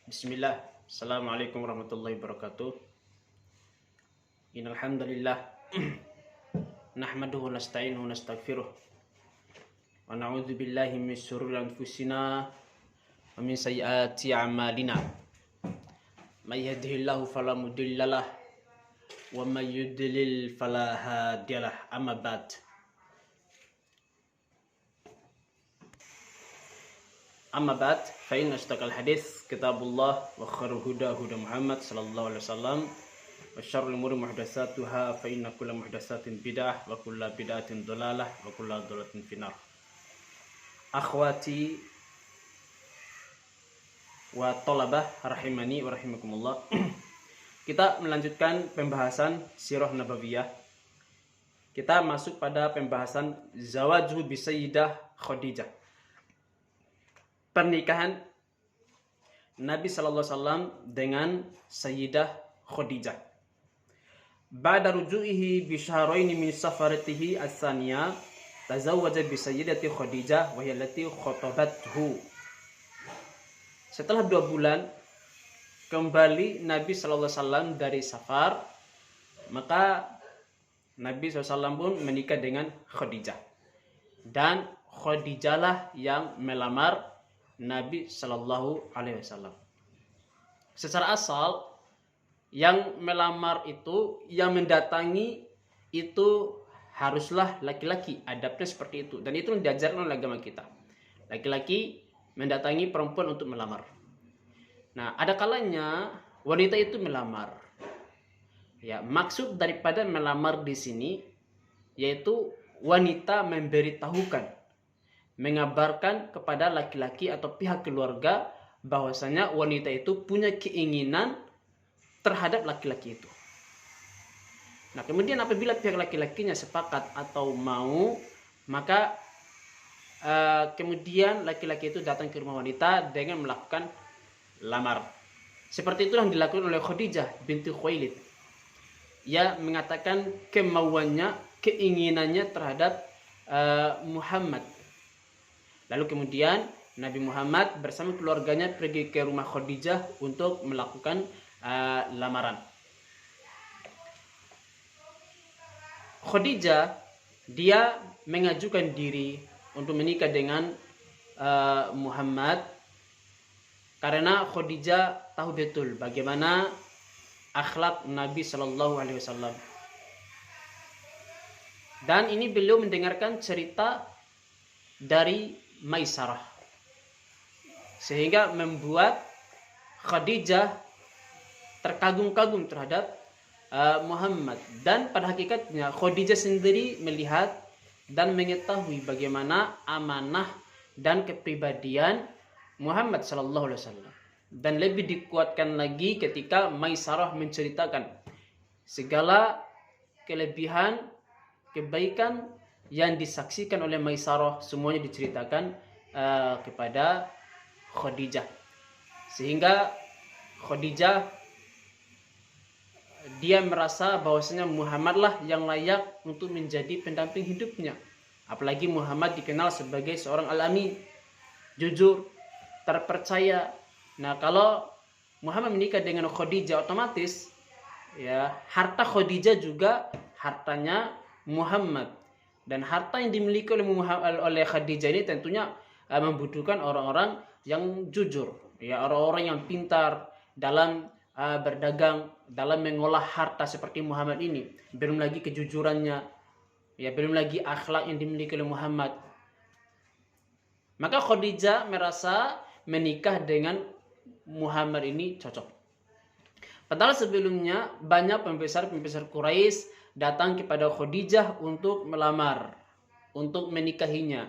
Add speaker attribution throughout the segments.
Speaker 1: Bismillah. Assalamualaikum warahmatullahi wabarakatuh. Innal hamdalillah nahmaduhu wa nasta'inuhu wa nastaghfiruh. Wa na'udzu billahi min syururi anfusina wa min sayyiati a'malina. May yahdihillahu fala mudhillalah wa may yudlil fala hadiyalah. Amma ba'd. Amma ba'd, fa inna ashtaqal hadits kitabullah wa khairul huda huda Muhammad sallallahu alaihi wasallam wa syarrul umuri muhdatsatuha fa inna kulla muhdatsatin bid'ah wa kulla bid'atin dhalalah wa kulla dhalalatin finnar. Akhwati wa thalabah rahimani wa rahimakumullah. Kita melanjutkan pembahasan sirah nabawiyah. Kita masuk pada pembahasan zawaju bi Sayyidah Khadijah. Pernikahan Nabi sallallahu alaihi wasallam dengan Sayyidah Khadijah. Ba'da ruju'ihi bi syahrayn min safaratihi as-saniyah, tazawwaja bi Sayyidati Khadijah wa hiya allati khatabathu. Setelah 2 bulan kembali Nabi sallallahu alaihi wasallam dari safar, maka Nabi SAW pun menikah dengan Khadijah. Dan Khadijah lah yang melamar Nabi Shallallahu Alaihi Wasallam. Secara asal, yang melamar itu, yang mendatangi itu haruslah laki-laki. Adabnya seperti itu. Dan itu yang diajarkan oleh agama kita. Laki-laki mendatangi perempuan untuk melamar. Nah, ada kalanya wanita itu melamar. Ya, maksud daripada melamar di sini yaitu wanita memberitahukan, mengabarkan kepada laki-laki atau pihak keluarga bahwasanya wanita itu punya keinginan terhadap laki-laki itu. Nah, kemudian apabila pihak laki-lakinya sepakat atau mau, maka kemudian laki-laki itu datang ke rumah wanita dengan melakukan lamar. Seperti itu yang dilakukan oleh Khadijah binti Khuwailid. Ia mengatakan kemauannya, keinginannya terhadap Muhammad. Lalu kemudian Nabi Muhammad bersama keluarganya pergi ke rumah Khadijah untuk melakukan lamaran. Khadijah dia mengajukan diri untuk menikah dengan Muhammad karena Khadijah tahu betul bagaimana akhlak Nabi Shallallahu Alaihi Wasallam. Dan ini beliau mendengarkan cerita dari Maisarah, sehingga membuat Khadijah terkagum-kagum terhadap Muhammad. Dan pada hakikatnya Khadijah sendiri melihat dan mengetahui bagaimana amanah dan kepribadian Muhammad sallallahu alaihi wasallam. Dan lebih dikuatkan lagi ketika Maisarah menceritakan segala kelebihan, kebaikan yang disaksikan oleh Maisarah, semuanya diceritakan kepada Khadijah. Sehingga Khadijah dia merasa bahwasanya Muhammad lah yang layak untuk menjadi pendamping hidupnya. Apalagi Muhammad dikenal sebagai seorang al-amin, jujur, terpercaya. Nah, kalau Muhammad menikah dengan Khadijah, otomatis ya harta Khadijah juga hartanya Muhammad. Dan harta yang dimiliki oleh Khadijah ini tentunya membutuhkan orang-orang yang jujur, ya, orang-orang yang pintar dalam berdagang, dalam mengolah harta seperti Muhammad ini. Belum lagi kejujurannya, ya, belum lagi akhlak yang dimiliki oleh Muhammad. Maka Khadijah merasa menikah dengan Muhammad ini cocok. Padahal sebelumnya banyak pembesar-pembesar Quraisy datang kepada Khadijah untuk melamar, untuk menikahinya.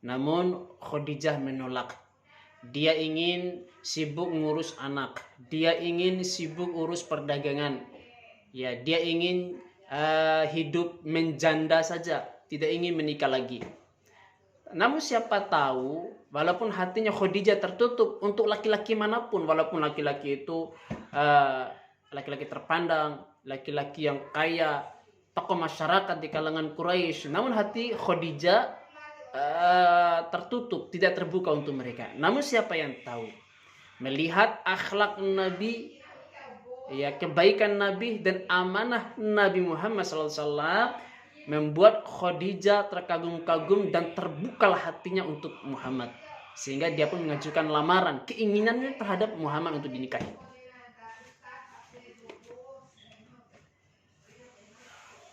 Speaker 1: Namun Khadijah menolak. Dia ingin sibuk ngurus anak, dia ingin sibuk urus perdagangan. Ya, dia ingin hidup menjanda saja, tidak ingin menikah lagi. Namun siapa tahu, walaupun hatinya Khadijah tertutup untuk laki-laki manapun, walaupun laki-laki itu laki-laki terpandang, laki-laki yang kaya, tokoh masyarakat di kalangan Quraisy, namun hati Khadijah tertutup, tidak terbuka untuk mereka. Namun siapa yang tahu, melihat akhlak Nabi, ya, kebaikan Nabi dan amanah Nabi Muhammad SAW, membuat Khadijah terkagum-kagum dan terbukalah hatinya untuk Muhammad, sehingga dia pun mengajukan lamaran, keinginannya terhadap Muhammad untuk dinikahi.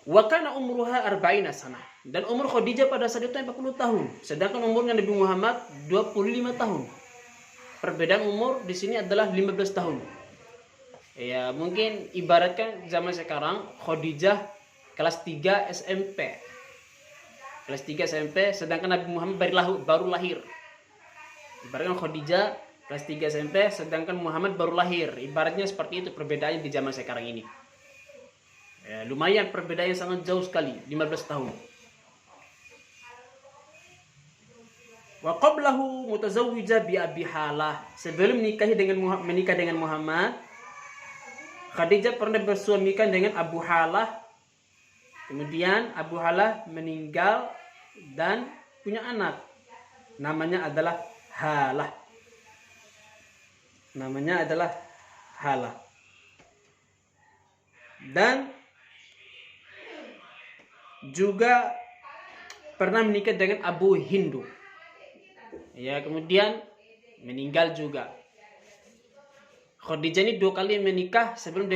Speaker 1: Wa kana umruha arba'ina sanah, dan umur Khadijah pada saat itu 40 tahun, sedangkan umurnya Nabi Muhammad 25 tahun. Perbedaan umur di sini adalah 15 tahun. Ya, mungkin ibaratkan zaman sekarang Khadijah kelas 3 SMP. Kelas 3 SMP, sedangkan Nabi Muhammad baru lahir. Ibaratkan Khadijah kelas 3 SMP, sedangkan Muhammad baru lahir. Ibaratnya seperti itu perbedaannya di zaman sekarang ini. Ya, lumayan perbedaannya sangat jauh sekali, 15 tahun. Wa qablahu mutazawwija bi Abi Halah. Sebelum menikah dengan Muhammad, Khadijah pernah bersuamikan dengan Abu Halah. Kemudian Abu Halah meninggal dan punya anak. Namanya adalah Halah. Namanya adalah Halah. Dan juga pernah menikah dengan Abu Hindu. Ya, kemudian meninggal juga. Khadijah ini 2 kali menikah sebelum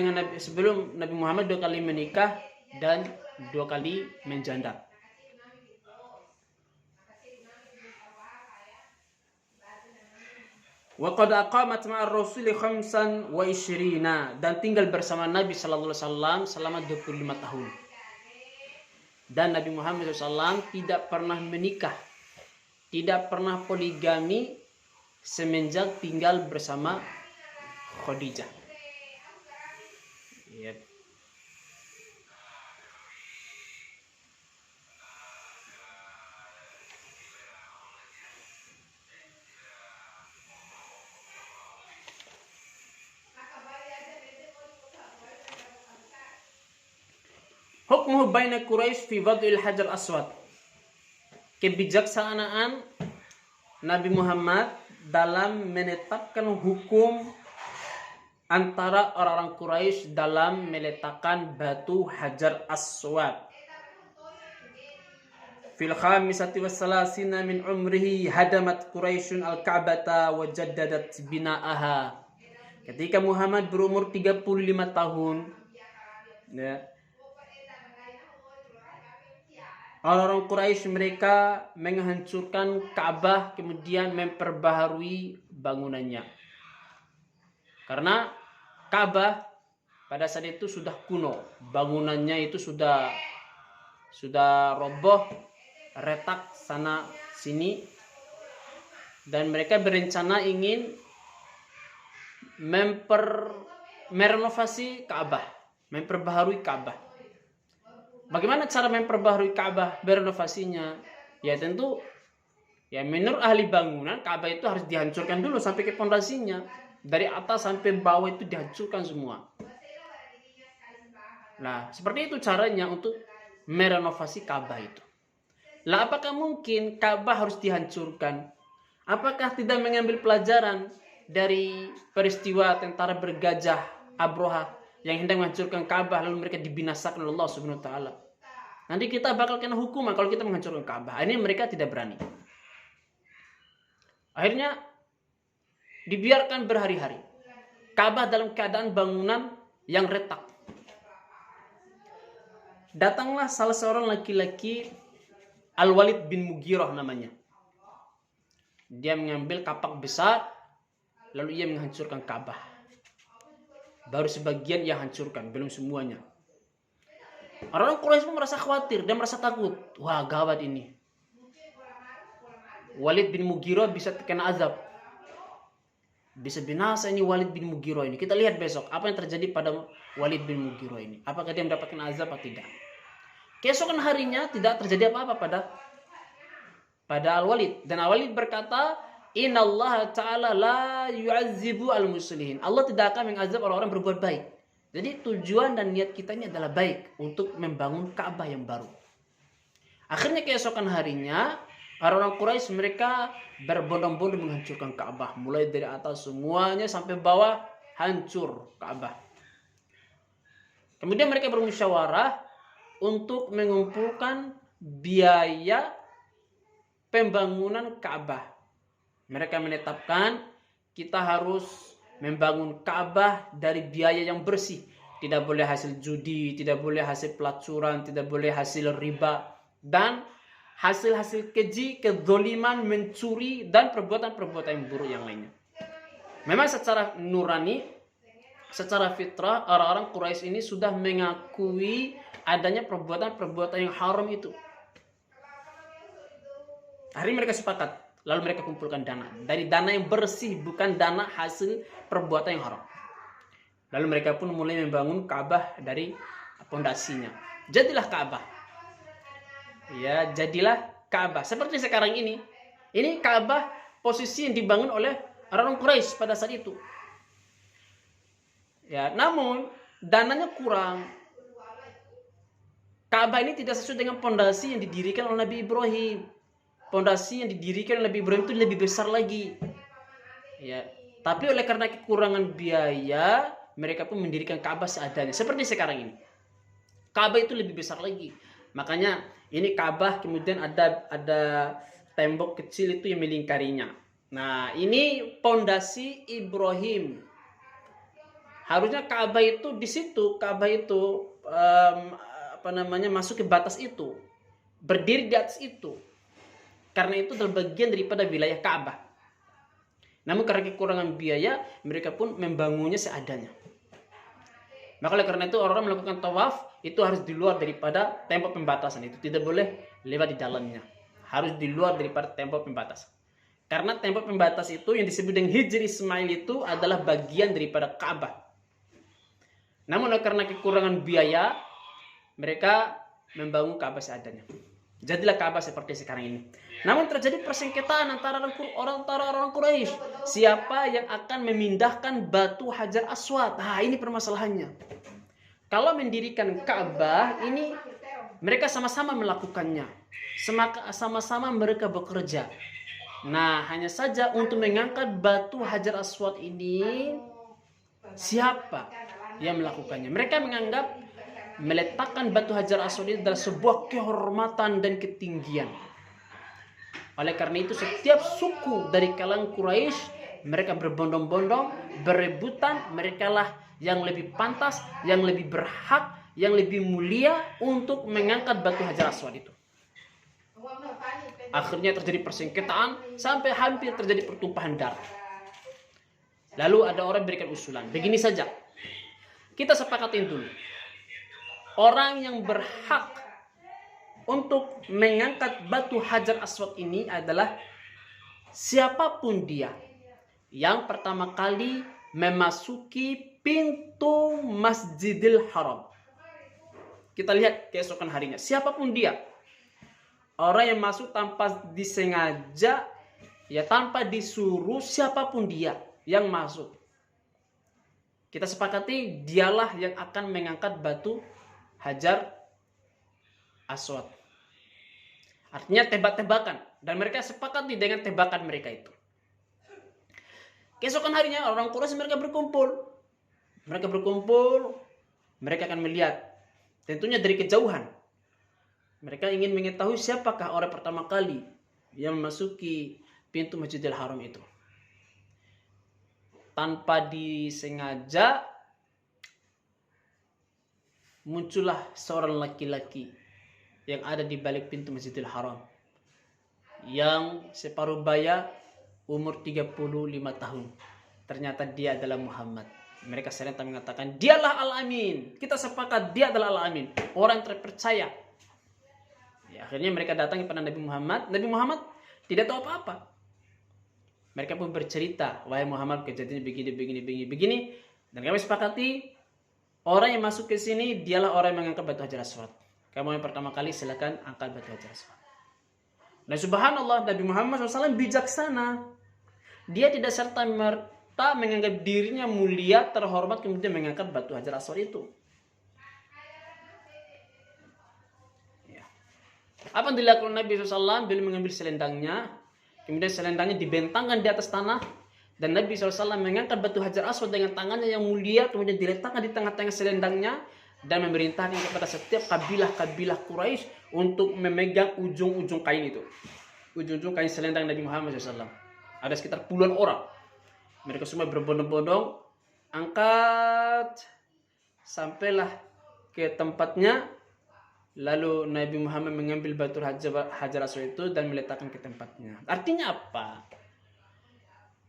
Speaker 1: Nabi Muhammad 2 kali menikah dan 2 kali menjanda. Wa qad aqamat ma'ar Rasul 25, dan tinggal bersama Nabi sallallahu alaihi wasallam selama 25 tahun. Dan Nabi Muhammad SAW tidak pernah menikah, tidak pernah poligami semenjak tinggal bersama Khadijah. Ya. Hukmuhu baina Quraisy fi wad'il hajar aswad. Kebijaksanaan Nabi Muhammad dalam menetapkan hukum antara orang-orang Quraisy dalam meletakkan batu hajar aswad. Fil khamisati wassalasina min umrihi hadamat Quraisyun al-Ka'bata wa jaddadat bina'aha. Ketika Muhammad berumur 35 tahun, ya, orang-orang Quraisy mereka menghancurkan Ka'bah, kemudian memperbaharui bangunannya. Karena Ka'bah pada saat itu sudah kuno, bangunannya itu sudah roboh, retak sana sini, dan mereka berencana ingin merenovasi Ka'bah, memperbaharui Ka'bah. Bagaimana cara memperbaharui Ka'bah, berenovasinya? Ya tentu, ya menurut ahli bangunan, Ka'bah itu harus dihancurkan dulu sampai ke pondasinya. Dari atas sampai bawah itu dihancurkan semua. Nah, seperti itu caranya untuk merenovasi Ka'bah itu. Lah, apakah mungkin Ka'bah harus dihancurkan? Apakah tidak mengambil pelajaran dari peristiwa tentara bergajah Abroha yang hendak menghancurkan Ka'bah lalu mereka dibinasakan oleh Allah Subhanahu wa taala? Nanti kita bakal kena hukuman kalau kita menghancurkan Ka'bah. Ini mereka tidak berani. Akhirnya dibiarkan berhari-hari. Ka'bah dalam keadaan bangunan yang retak. Datanglah salah seorang laki-laki, Al-Walid bin Mughirah namanya. Dia mengambil kapak besar lalu ia menghancurkan Ka'bah. Baru sebagian ia hancurkan, belum semuanya. Orang Quraisy pun merasa khawatir dan merasa takut. Wah, gawat ini. Walid bin Mughirah bisa terkena azab. Bisa binasa ini Walid bin Mughirah ini. Kita lihat besok apa yang terjadi pada Walid bin Mughirah ini. Apakah dia mendapatkan azab atau tidak. Keesokan harinya tidak terjadi apa-apa pada Al-Walid. Dan Al-Walid berkata, Innallaha ta'ala la yu'azzibu al-muslimin. Allah tidak akan mengazab orang-orang berbuat baik. Jadi tujuan dan niat kita ini adalah baik untuk membangun Ka'bah yang baru. Akhirnya keesokan harinya Orang-orang Quraisy mereka berbondong-bondong menghancurkan Ka'bah, mulai dari atas semuanya sampai bawah hancur Ka'bah. Kemudian mereka bermusyawarah untuk mengumpulkan biaya pembangunan Ka'bah. Mereka menetapkan kita harus membangun Ka'bah dari biaya yang bersih. Tidak boleh hasil judi, tidak boleh hasil pelacuran, tidak boleh hasil riba, dan hasil-hasil keji, kezaliman, mencuri, dan perbuatan-perbuatan yang buruk yang lainnya. Memang secara nurani, secara fitrah, orang-orang Quraisy ini sudah mengakui adanya perbuatan-perbuatan yang haram itu. Akhirnya mereka sepakat. Lalu mereka kumpulkan dana. Dari dana yang bersih, bukan dana hasil perbuatan yang haram. Lalu mereka pun mulai membangun Ka'bah dari pondasinya. Jadilah Ka'bah. Ya, jadilah Ka'bah. Seperti sekarang ini. Ini Ka'bah posisi yang dibangun oleh orang Quraisy pada saat itu. Ya, namun dananya kurang. Ka'bah ini tidak sesuai dengan pondasi yang didirikan oleh Nabi Ibrahim. Pondasi yang didirikan oleh Nabi Ibrahim itu lebih besar lagi. Ya, tapi oleh karena kekurangan biaya, mereka pun mendirikan Ka'bah seadanya. Seperti sekarang ini. Ka'bah itu lebih besar lagi. Makanya ini Ka'bah kemudian ada tembok kecil itu yang melingkarinya. Nah, ini pondasi Ibrahim. Harusnya Ka'bah itu di situ, Ka'bah itu masuk ke batas itu. Berdiri di atas itu. Karena itu adalah bagian daripada wilayah Ka'bah. Namun karena kekurangan biaya, mereka pun membangunnya seadanya. Maka oleh karena itu orang-orang melakukan tawaf itu harus di luar daripada tembok pembatasan itu. Tidak boleh lewat di dalamnya. Harus di luar daripada tembok pembatas. Karena tembok pembatas itu yang disebut dengan Hijr Ismail itu adalah bagian daripada Ka'bah. Namun karena kekurangan biaya, mereka membangun Ka'bah seadanya. Jadilah Ka'bah seperti sekarang ini. Namun terjadi persengketaan antara orang Quraisy. Siapa yang akan memindahkan batu Hajar Aswad? Nah, ini permasalahannya. Kalau mendirikan Ka'bah, ini mereka sama-sama melakukannya. Sama-sama mereka bekerja. Nah, hanya saja untuk mengangkat batu Hajar Aswad ini, siapa yang melakukannya? Mereka menganggap meletakkan batu Hajar Aswad itu adalah sebuah kehormatan dan ketinggian. Oleh karena itu setiap suku dari kalangan Quraisy mereka berbondong-bondong, berebutan, merekalah yang lebih pantas, yang lebih berhak, yang lebih mulia untuk mengangkat batu Hajar Aswad itu. Akhirnya terjadi persengketaan sampai hampir terjadi pertumpahan darah. Lalu ada orang berikan usulan, begini saja. Kita sepakatin dulu. Orang yang berhak untuk mengangkat batu Hajar Aswad ini adalah siapapun dia yang pertama kali memasuki pintu Masjidil Haram. Kita lihat keesokan harinya. Siapapun dia. Orang yang masuk tanpa disengaja, ya tanpa disuruh, siapapun dia yang masuk. Kita sepakati dialah yang akan mengangkat batu Hajar Aswad. Artinya tebak-tebakan. Dan mereka sepakati dengan tebakan mereka itu. Keesokan harinya orang Quraisy mereka berkumpul. Mereka akan melihat. Tentunya dari kejauhan. Mereka ingin mengetahui siapakah orang pertama kali yang memasuki pintu Masjidil Haram itu. Tanpa disengaja muncullah seorang laki-laki yang ada di balik pintu Masjidil Haram. Yang separuh baya umur 35 tahun. Ternyata dia adalah Muhammad. Mereka serentak mengatakan, dialah Al-Amin. Kita sepakat dia adalah Al-Amin. Orang terpercaya. Ya, akhirnya mereka datang kepada Nabi Muhammad. Nabi Muhammad tidak tahu apa-apa. Mereka pun bercerita, wahai Muhammad kejadiannya begini. Dan kami sepakati, orang yang masuk ke sini dialah orang yang mengangkat batu Hajar Aswad. Kamu yang pertama kali silakan angkat batu Hajar Aswad. Dan subhanallah Nabi Muhammad SAW bijaksana. Dia tidak serta-merta menganggap dirinya mulia, terhormat, kemudian mengangkat batu Hajar Aswad itu. Ya. Apa yang dilakukan Nabi SAW? Beliau mengambil selendangnya, kemudian selendangnya dibentangkan di atas tanah, dan Nabi SAW mengangkat batu Hajar Aswad dengan tangannya yang mulia, kemudian diletakkan di tengah-tengah selendangnya, dan memerintahkan kepada setiap kabilah-kabilah Quraisy untuk memegang ujung-ujung kain itu. Ujung-ujung kain selendang Nabi Muhammad SAW. Ada sekitar puluhan orang. Mereka semua berbondong-bondong, angkat, sampailah ke tempatnya. Lalu Nabi Muhammad mengambil batu Hajar Aswad itu dan meletakkan ke tempatnya. Artinya apa?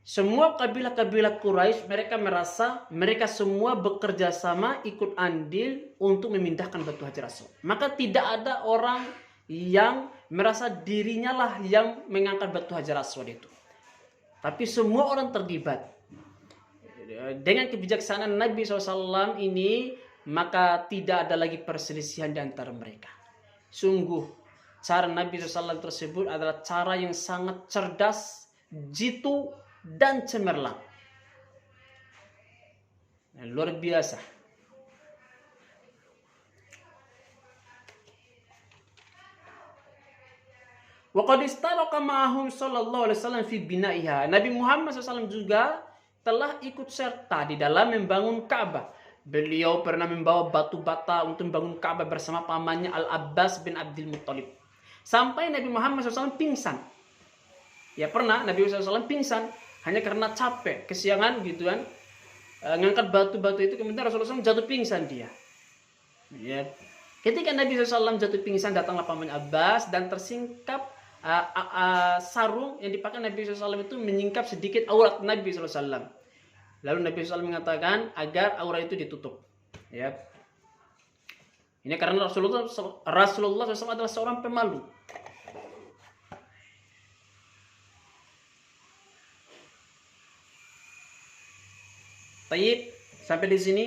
Speaker 1: Semua kabilah-kabilah Quraisy mereka merasa mereka semua bekerja sama ikut andil untuk memindahkan batu Hajar Aswad. Maka tidak ada orang yang merasa dirinya lah yang mengangkat batu Hajar Aswad itu. Tapi semua orang terlibat. Dengan kebijaksanaan Nabi SAW ini, maka tidak ada lagi perselisihan di antara mereka. Sungguh, cara Nabi SAW tersebut adalah cara yang sangat cerdas, jitu, dan cemerlang. Luar biasa. Wa qad istaraka ma'ahum sallallahu alaihi wasallam fi bina'iha. Nabi Muhammad SAW juga telah ikut serta di dalam membangun Ka'bah. Beliau pernah membawa batu bata untuk membangun Ka'bah bersama pamannya Al-Abbas bin Abdul Muttalib. Sampai Nabi Muhammad SAW pingsan. Ya pernah Nabi SAW pingsan hanya karena capek, kesiangan gitu kan. Ngangkat batu-batu itu, kemudian Rasulullah SAW jatuh pingsan dia. Ya. Ketika Nabi SAW jatuh pingsan, datanglah pamannya Abbas dan tersingkap sarung yang dipakai Nabi SAW itu menyingkap sedikit aurat Nabi SAW. Lalu Nabi SAW mengatakan agar aurat itu ditutup. Ya. Ini karena Rasulullah SAW adalah seorang pemalu. Baik, sampai di sini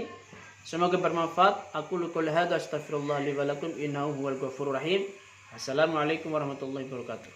Speaker 1: semoga bermanfaat. Aku qouli hadza astaghfirullah li wa lakum innahu huwal ghafurur rahim. Assalamualaikum warahmatullahi wabarakatuh.